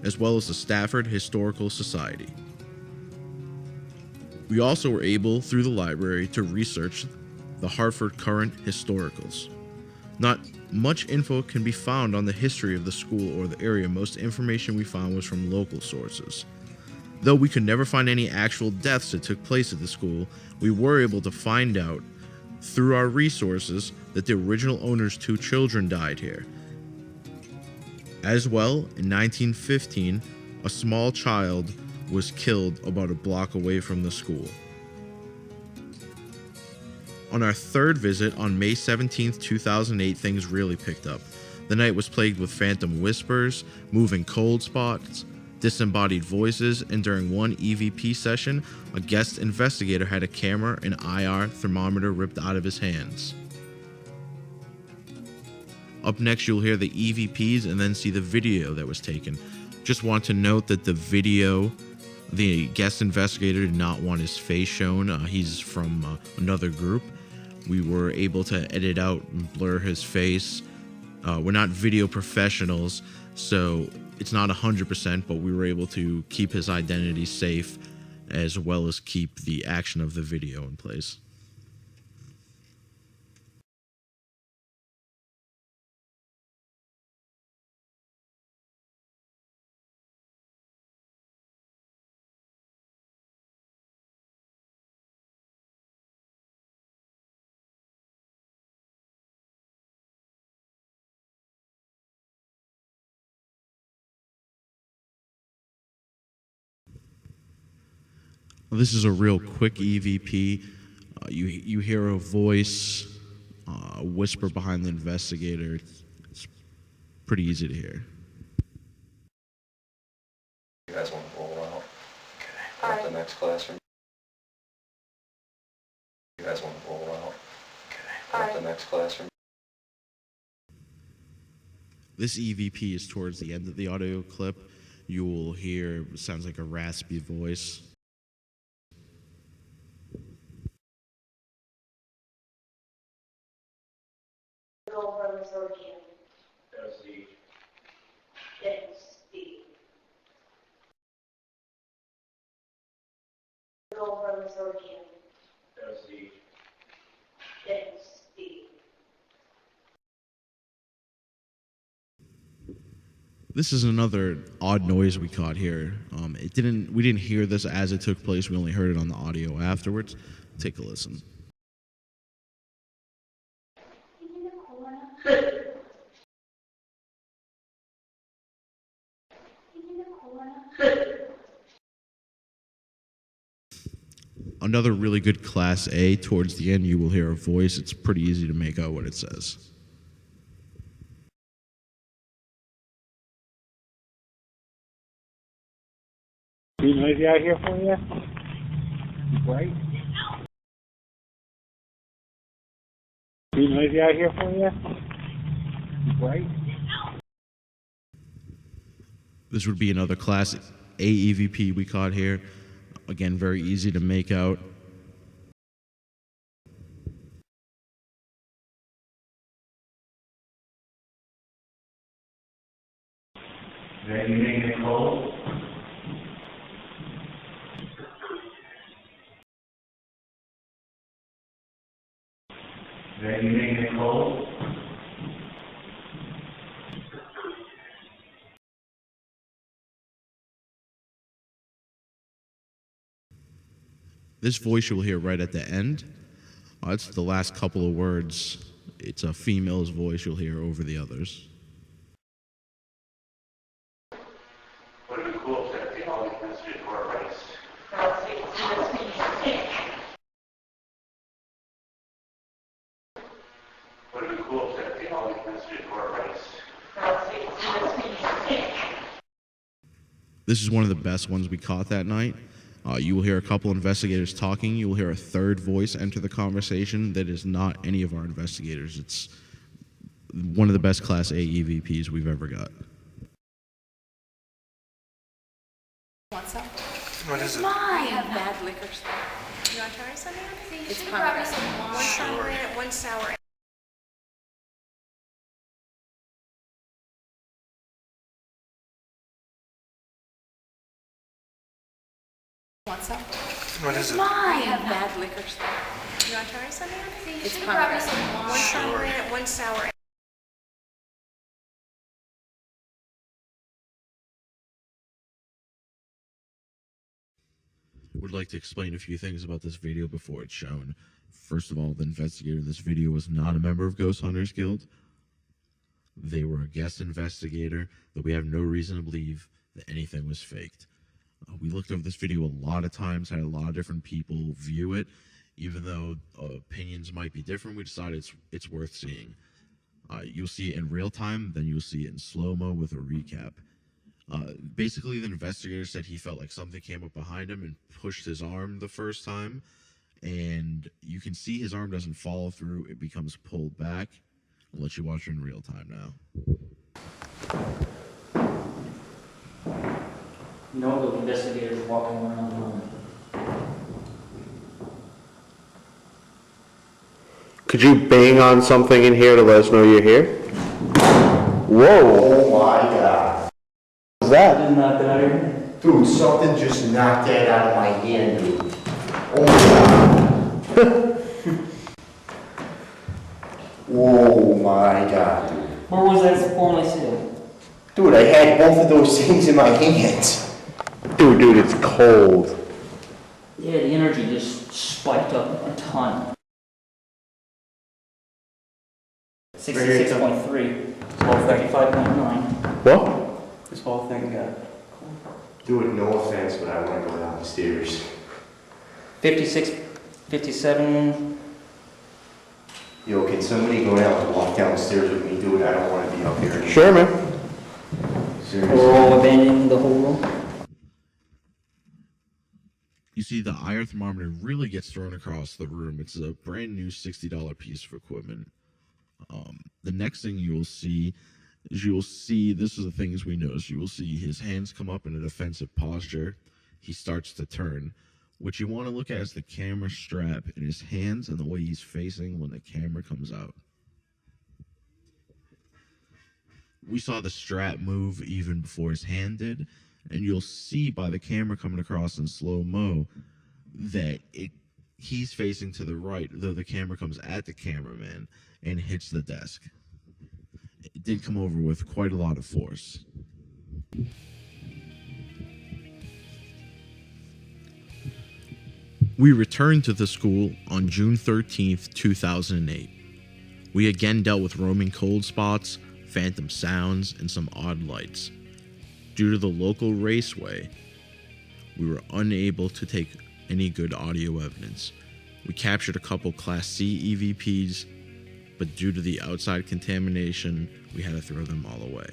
as well as the Stafford Historical Society. We also were able, through the library, to research the Hartford Current historicals. Not much info can be found on the history of the school or the area. Most information we found was from local sources. Though we could never find any actual deaths that took place at the school, we were able to find out through our resources that the original owner's 2 children died here. As well, in 1915, a small child was killed about a block away from the school. On our 3rd visit on May 17, 2008, things really picked up. The night was plagued with phantom whispers, moving cold spots, disembodied voices, and during one EVP session, a guest investigator had a camera and IR thermometer ripped out of his hands. Up next, you'll hear the EVPs and then see the video that was taken. Just want to note that the video, the guest investigator did not want his face shown. He's from another group. We were able to edit out and blur his face. We're not video professionals, so it's not 100%, but we were able to keep his identity safe as well as keep the action of the video in place. This is a real quick EVP. You hear a voice, a whisper behind the investigator. It's pretty easy to hear. You guys want to roll out? All At the right. next classroom. You guys want to roll out? All At the right. next classroom. This EVP is towards the end of the audio clip. You will hear, it sounds like a raspy voice. This is another odd noise we caught here. We didn't hear this as it took place. We only heard it on the audio afterwards. Take a listen. Another really good Class A. Towards the end, you will hear a voice. It's pretty easy to make out what it says. Too noisy out here for you? Right? Too noisy out here for you? Right? This would be another Class A EVP we caught here. Again, very easy to make out. Is that you making it cold? Is that you making it cold? This voice you'll hear right at the end. It's the last couple of words. It's a female's voice you'll hear over the others. Would it be cool if all these messages were erased? Would it be cool if all these messages were erased? This is one of the best ones we caught that night. You will hear a couple investigators talking. You will hear a third voice enter the conversation that is not any of our investigators. It's one of the best Class A EVPs we've ever got. Want some? What is it? I have bad liquor stuff. You want to try something? It's pomegranate. One sour Want some? What is it? I have bad liquor stuff. You want to try some? It's One pomegranate. pomegranate, one sour. Would like to explain a few things about this video before it's shown. First of all, the investigator in this video was not a member of Ghost Hunters Guild. They were a guest investigator, but we have no reason to believe that anything was faked. We looked over this video a lot of times, had a lot of different people view it. Even though opinions might be different, we decided it's worth seeing. You'll see it in real time, then you'll see it in slow-mo with a recap. Basically, the investigator said he felt like something came up behind him and pushed his arm the first time, and you can see his arm doesn't follow through, it becomes pulled back. I'll let you watch it in real time now. No, the investigators walking around the room. Could you bang on something in here to let us know you're here? Whoa! Oh my god. What's that? Didn't knock that out of here? Dude, something just knocked that out of my hand, dude. Oh my god. Oh my god, dude. Where was that formerly sealed? Dude, I had both of those things in my hands. Dude, it's cold. Yeah, the energy just spiked up a ton. 66.3, 1235.9. What? This whole thing got Dude, no offense, but I want to go downstairs. 56, 57. Yo, can somebody go down and walk downstairs with me, dude? I don't want to be up here anymore. Sure, man. Seriously. We're all abandoning the whole room. You see, the IR thermometer really gets thrown across the room. It's a brand new $60 piece of equipment. The next thing you will see is this is the things we noticed. You will see his hands come up in a defensive posture. He starts to turn. What you want to look at is the camera strap in his hands and the way he's facing when the camera comes out. We saw the strap move even before his hand did, and you'll see by the camera coming across in slow-mo that he's facing to the right, though the camera comes at the cameraman and hits the desk. It did come over with quite a lot of force. We returned to the school on June 13th, 2008. We again dealt with roaming cold spots, phantom sounds, and some odd lights. Due to the local raceway, we were unable to take any good audio evidence. We captured a couple Class C EVPs, but due to the outside contamination, we had to throw them all away.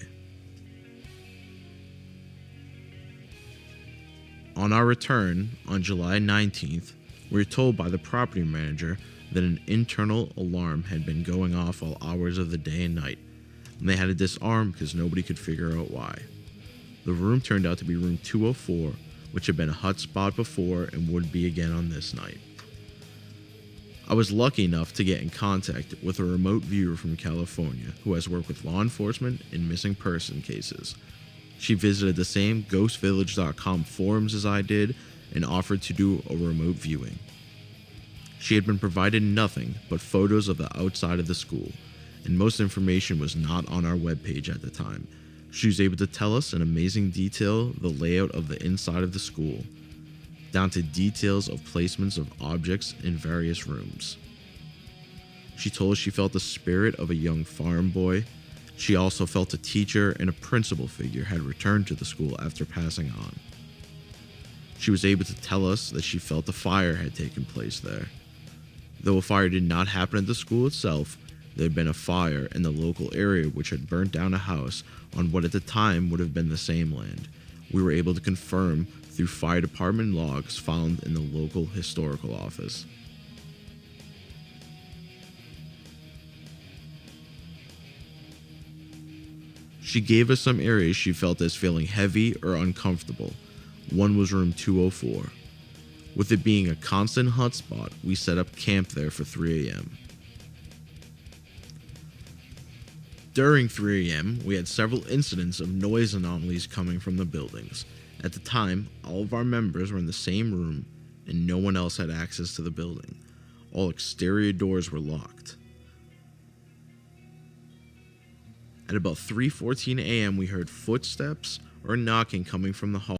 On our return, on July 19th, we were told by the property manager that an internal alarm had been going off all hours of the day and night, and they had to disarm because nobody could figure out why. The room turned out to be room 204, which had been a hot spot before and would be again on this night. I was lucky enough to get in contact with a remote viewer from California who has worked with law enforcement in missing person cases. She visited the same ghostvillage.com forums as I did and offered to do a remote viewing. She had been provided nothing but photos of the outside of the school, and most information was not on our webpage at the time. She was able to tell us in amazing detail the layout of the inside of the school, down to details of placements of objects in various rooms. She told us she felt the spirit of a young farm boy. She also felt a teacher and a principal figure had returned to the school after passing on. She was able to tell us that she felt a fire had taken place there. Though a fire did not happen at the school itself, there had been a fire in the local area which had burnt down a house on what at the time would have been the same land. We were able to confirm through fire department logs found in the local historical office. She gave us some areas she felt as feeling heavy or uncomfortable. One was room 204. With it being a constant hotspot, we set up camp there for 3 a.m. During 3 a.m., we had several incidents of noise anomalies coming from the buildings. At the time, all of our members were in the same room and no one else had access to the building. All exterior doors were locked. At about 3:14 a.m., we heard footsteps or knocking coming from the hall.